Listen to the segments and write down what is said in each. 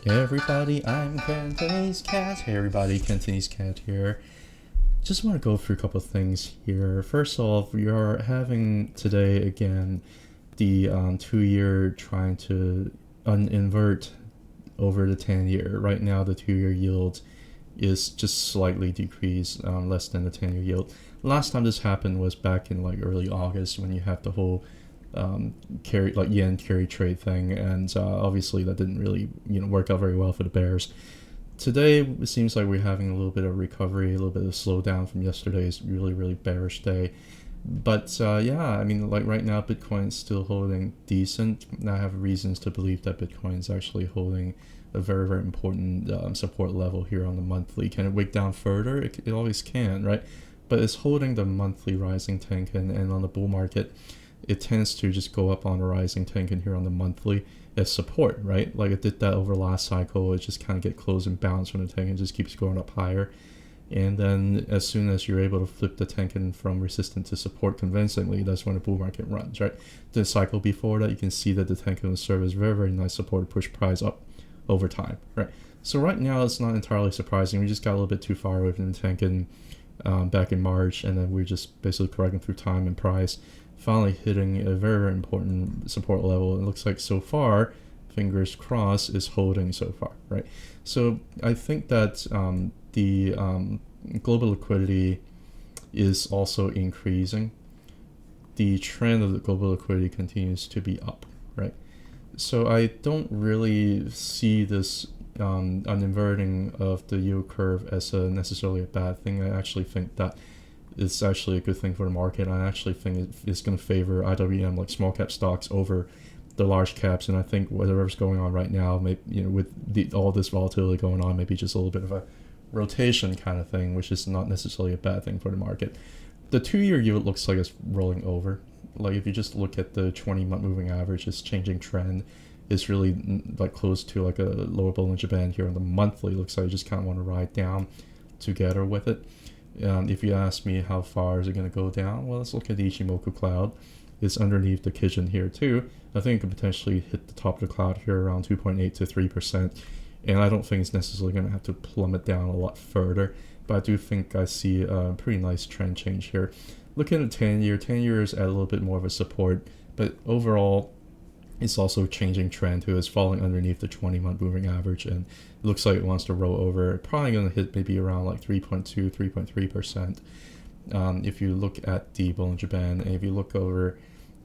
Everybody, I'm Cantonese Cat. Hey everybody, Cantonese Cat here. Just want to go through a couple of things here. First off, we are having today again the 2-year trying to invert over the 10-year. Right now, the 2-year yield is just slightly decreased, less than the 10-year yield. Last time this happened was back in like early August when you have the whole yen carry trade thing, and obviously that didn't really work out very well for the bears. Today it seems like we're having a little bit of recovery, a little bit of slowdown from yesterday's really bearish day. But I mean, like right now Bitcoin's still holding decent. I have reasons to believe that Bitcoin's actually holding a very important support level here on the monthly. Can it wick down further? It always can, right? But it's holding the monthly rising Tenkan, and on the bull market it tends to just go up on a rising Tenkan here on the monthly as support, right? Like it did that over last cycle. It just kind of get close and bounce from the Tenkan, just keeps going up higher. And then as soon as you're able to flip the Tenkan from resistance to support convincingly, that's when the bull market runs, right? The cycle before that, you can see that the Tenkan will serve as very nice support to push price up over time, right? So right now it's not entirely surprising. We just got a little bit too far away from the Tenkan back in March, and then we're just basically correcting through time and price, finally hitting a very important support level. It looks like so far, fingers crossed, is holding so far, right? So I think that the global liquidity is also increasing. The trend of the global liquidity continues to be up, right? So I don't really see this an inverting of the yield curve as necessarily a bad thing. I actually think that it's actually a good thing for the market. I actually think it's going to favor IWM, like small cap stocks, over the large caps. And I think whatever's going on right now, maybe, with all this volatility going on, maybe just a little bit of a rotation kind of thing, which is not necessarily a bad thing for the market. The 2-year yield looks like it's rolling over. Like if you just look at the 20-month moving average, it's changing trend. It's really like close to like a lower Bollinger Band here on the monthly. Looks like you just kind of want to ride down together with it. If you ask me how far is it going to go down, well, let's look at the Ichimoku cloud. It's underneath the Kijun here too. I think it could potentially hit the top of the cloud here around 2.8 to 3%. And I don't think it's necessarily going to have to plummet down a lot further. But I do think I see a pretty nice trend change here. Looking at 10-year, 10-year is at a little bit more of a support. But overall, it's also changing trend too. It's falling underneath the 20-month moving average, and it looks like it wants to roll over. Probably going to hit maybe around like 3.2, 3.3%. If you look at the Bollinger Band, and if you look over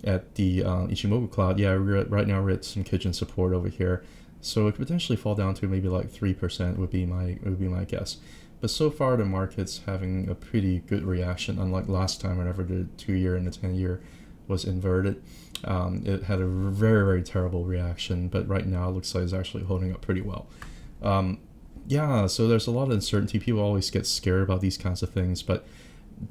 at the Ichimoku cloud, right now we're at some Kijun support over here. So it could potentially fall down to maybe like 3% would be my guess. But so far the market's having a pretty good reaction, unlike last time whenever the 2-year and the 10-year was inverted. It had a very terrible reaction, but right now it looks like it's actually holding up pretty well. So there's a lot of uncertainty. People always get scared about these kinds of things, but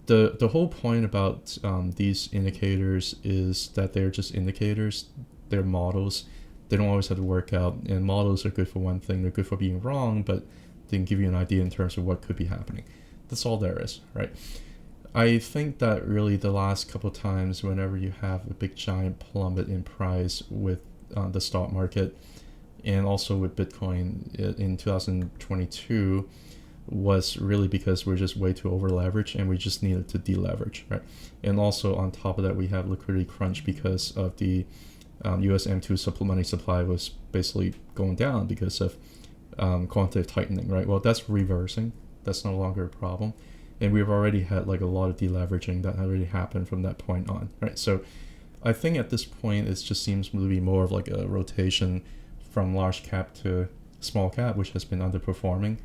the whole point about these indicators is that they're just indicators. They're models. They don't always have to work out, and models are good for one thing. They're good for being wrong, but they can give you an idea in terms of what could be happening. That's all there is, right? I think that really the last couple of times whenever you have a big giant plummet in price with the stock market and also with Bitcoin in 2022 was really because we're just way too over leveraged and we just needed to deleverage, right? And also on top of that, we have liquidity crunch because of the US M2 money supply was basically going down because of quantitative tightening, right? Well, that's reversing. That's no longer a problem. And we've already had like a lot of deleveraging that already happened from that point on, right? So I think at this point, it just seems to be more of like a rotation from large cap to small cap, which has been underperforming.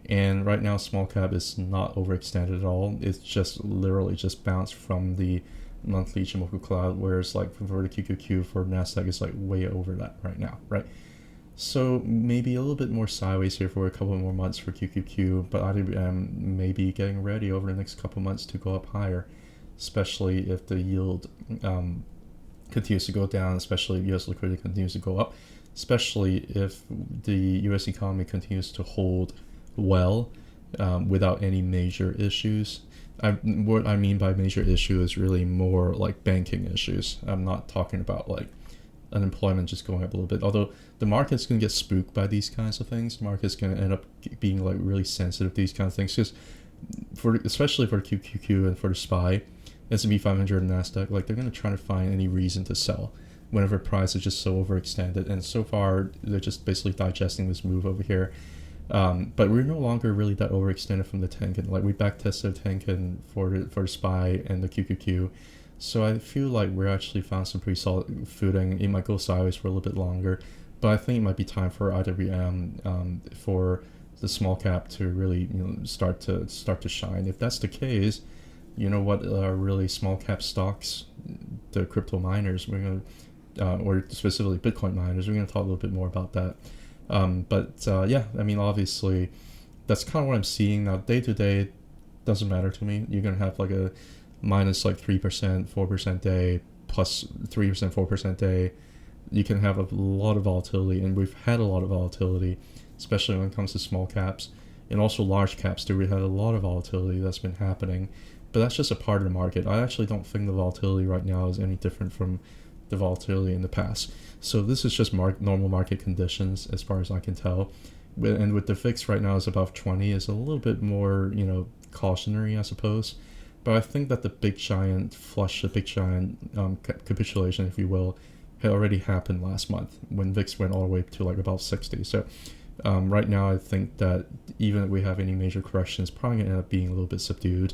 And right now, small cap is not overextended at all. It's just literally just bounced from the monthly Ichimoku cloud, whereas like for the QQQ for NASDAQ is like way over that right now, right? So maybe a little bit more sideways here for a couple more months for QQQ, but IWM may be getting ready over the next couple months to go up higher, especially if the yield continues to go down, especially if US liquidity continues to go up, especially if the US economy continues to hold well without any major issues. What I mean by major issue is really more like banking issues. I'm not talking about like unemployment just going up a little bit. Although the market's going to get spooked by these kinds of things. The market's going to end up being like really sensitive to these kinds of things, because especially for QQQ and for the SPY, S&P 500 and Nasdaq, like they're going to try to find any reason to sell whenever price is just so overextended. And so far, they're just basically digesting this move over here. But we're no longer really that overextended from the Tenkan. Like we backtested Tenkan for the SPY and the QQQ. So I feel like we're actually found some pretty solid footing. It might go sideways for a little bit longer, but I think it might be time for IWM for the small cap to really start to shine. If that's the case, you know what are really small cap stocks, the crypto miners. We're gonna or specifically Bitcoin miners. We're gonna talk a little bit more about that. Yeah, I mean obviously that's kind of what I'm seeing now. Day to day doesn't matter to me. You're gonna have like a minus like 3%, 4% day, plus 3%, 4% day. You can have a lot of volatility, and we've had a lot of volatility, especially when it comes to small caps, and also large caps too. We had a lot of volatility that's been happening, but that's just a part of the market. I actually don't think the volatility right now is any different from the volatility in the past. So this is just normal market conditions as far as I can tell. And with the VIX right now is above 20 is a little bit more, cautionary, I suppose. But I think that the big giant flush, the big giant capitulation, if you will, had already happened last month when VIX went all the way to like about 60. So right now I think that even if we have any major corrections, probably going to end up being a little bit subdued.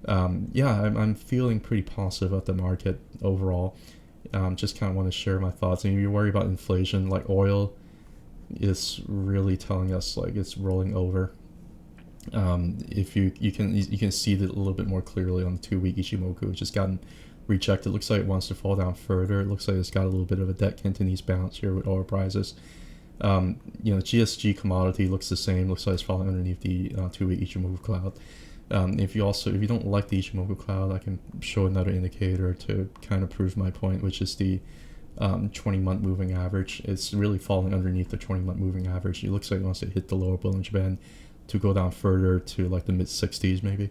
I'm feeling pretty positive about the market overall. Just kind of want to share my thoughts. And if you worry about inflation, like oil is really telling us like it's rolling over. If you can see that a little bit more clearly on the 2-week Ichimoku, which has gotten rejected. It looks like it wants to fall down further. It looks like it's got a little bit of a dead Cantonese bounce here with oil prices. GSG commodity looks the same. Looks like it's falling underneath the 2-week Ichimoku cloud. If you don't like the Ichimoku cloud, I can show another indicator to kind of prove my point, which is the 20-month moving average. It's really falling underneath the 20-month moving average. It looks like it wants to hit the lower Bollinger Band to go down further to like the mid 60s maybe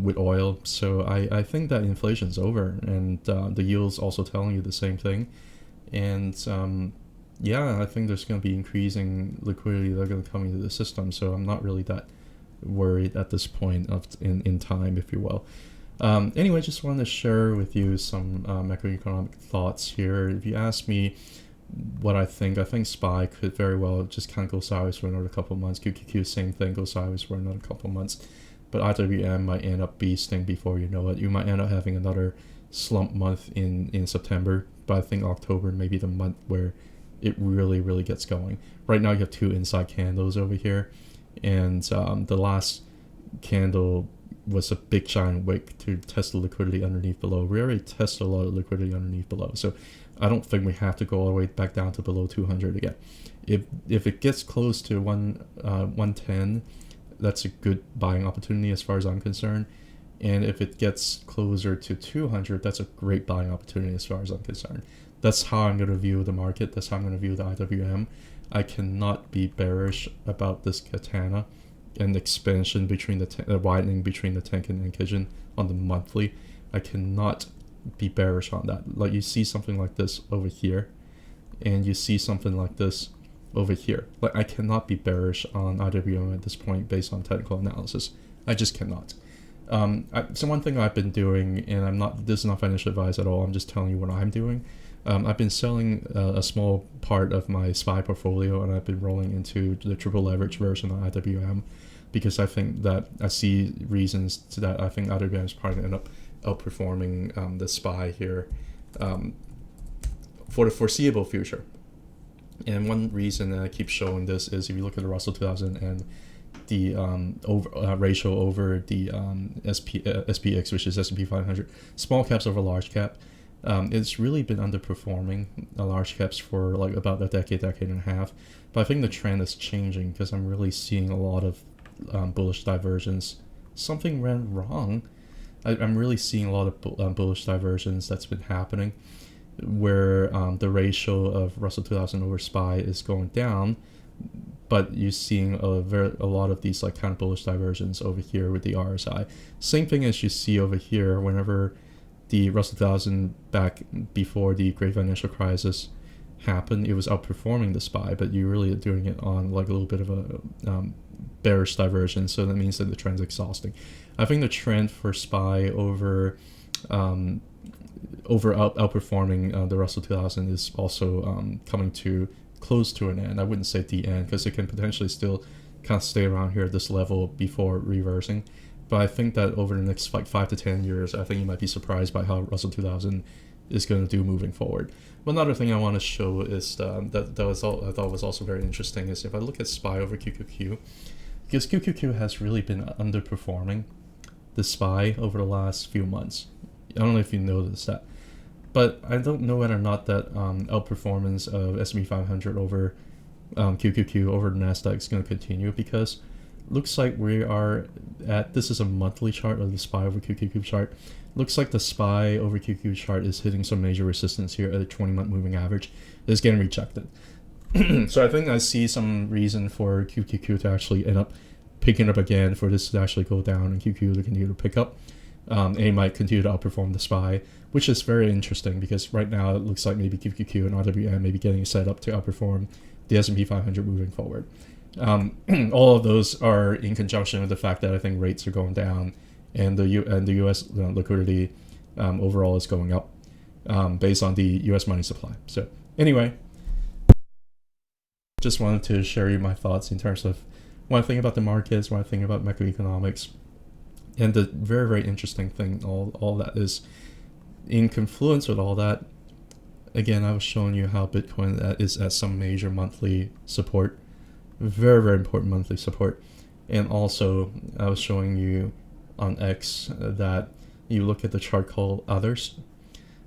with oil. So I think that inflation's over, and the yield's also telling you the same thing. And I think there's going to be increasing liquidity that are going to come into the system. So I'm not really that worried at this point in time, if you will. Anyway, just wanted to share with you some macroeconomic thoughts here. If you ask me what I think SPY could very well just kind of go sideways for another couple of months. QQQ, same thing, go sideways for another couple of months. But IWM might end up beasting before you know it. You might end up having another slump month in September, but I think October may be the month where it really, really gets going. Right now you have 2 inside candles over here, and the last candle was a big giant wick to test the liquidity underneath below. We already tested a lot of liquidity underneath below, so I don't think we have to go all the way back down to below 200 again. If it gets close to 110, that's a good buying opportunity as far as I'm concerned. And if it gets closer to 200, that's a great buying opportunity as far as I'm concerned. That's how I'm going to view the market. That's how I'm going to view the IWM. I cannot be bearish about this katana and expansion between the widening between the Tenkan and Kijun on the monthly. I cannot be bearish on that. Like you see something like this over here, and you see something like this over here. Like I cannot be bearish on IWM at this point based on technical analysis. I just cannot. So one thing I've been doing, and this is not financial advice at all, I'm just telling you what I'm doing. I've been selling a small part of my SPY portfolio, and I've been rolling into the triple leverage version of IWM, because I think that I see reasons to that. I think IWM is probably going to end up outperforming the SPY here for the foreseeable future. And one reason that I keep showing this is if you look at the Russell 2000 and the ratio over the SPX, which is S&P 500, small caps over large cap, it's really been underperforming large caps for like about a decade and a half. But I think the trend is changing because I'm really seeing a lot of bullish divergence. Something went wrong. I'm really seeing a lot of bullish divergence that's been happening, where the ratio of Russell 2000 over SPY is going down, but you're seeing a lot of these like kind of bullish divergence over here with the RSI. Same thing as you see over here whenever the Russell 2000 back before the Great Financial Crisis happened, it was outperforming the SPY, but you're really doing it on like a little bit of a bearish diversion, so that means that the trend's exhausting. I think the trend for SPY outperforming the Russell 2000 is also coming to close to an end. I wouldn't say the end, because it can potentially still kind of stay around here at this level before reversing. But I think that over the next like 5 to 10 years, I think you might be surprised by how Russell 2000 is going to do moving forward. One other thing I want to show is I thought was also very interesting is if I look at SPY over QQQ, because QQQ has really been underperforming the SPY over the last few months. I don't know if you noticed that, but I don't know whether or not that outperformance of S&P 500 over QQQ over the Nasdaq is going to continue, because looks like we are at, this is a monthly chart of the SPY over QQQ chart. Looks like the SPY over QQQ chart is hitting some major resistance here at a 20-month moving average. It's getting rejected. So I think I see some reason for QQQ to actually end up picking up again, for this to actually go down and QQQ to continue to pick up. And it might continue to outperform the SPY, which is very interesting, because right now it looks like maybe QQQ and RWM may be getting set up to outperform the S&P 500 moving forward. All of those are in conjunction with the fact that I think rates are going down, and the U.S. liquidity overall is going up based on the U.S. money supply. So anyway, just wanted to share you my thoughts in terms of what I think about the markets, what I think about macroeconomics, and the very, very interesting thing, all that is in confluence with all that. Again, I was showing you how Bitcoin is at some major monthly support, very, very important monthly support. And also I was showing you on X that you look at the chart called Others.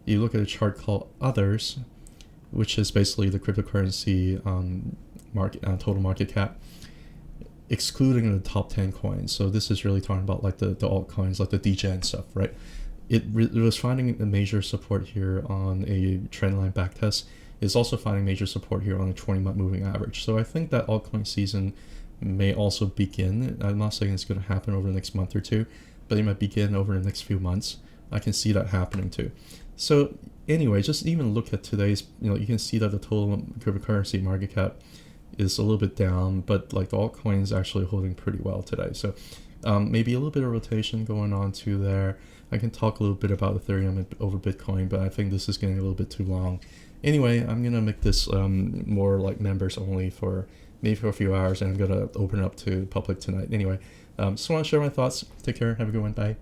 You look at a chart called Others, which is basically the cryptocurrency market total market cap, excluding the top 10 coins. So this is really talking about like the altcoins, like the DGen stuff, right? It was finding a major support here on a trendline backtest. It's also finding major support here on a 20-month moving average. So I think that altcoin season may also begin. I'm not saying it's going to happen over the next month or two, but it might begin over the next few months. I can see that happening too. So anyway, just even look at today's, you can see that the total cryptocurrency market cap is a little bit down, but like the altcoins actually holding pretty well today. So maybe a little bit of rotation going on too there. I can talk a little bit about Ethereum over Bitcoin, but I think this is getting a little bit too long. Anyway, I'm going to make this more like members only for maybe for a few hours, and I'm going to open it up to public tonight. Anyway, just want to share my thoughts. Take care. Have a good one. Bye.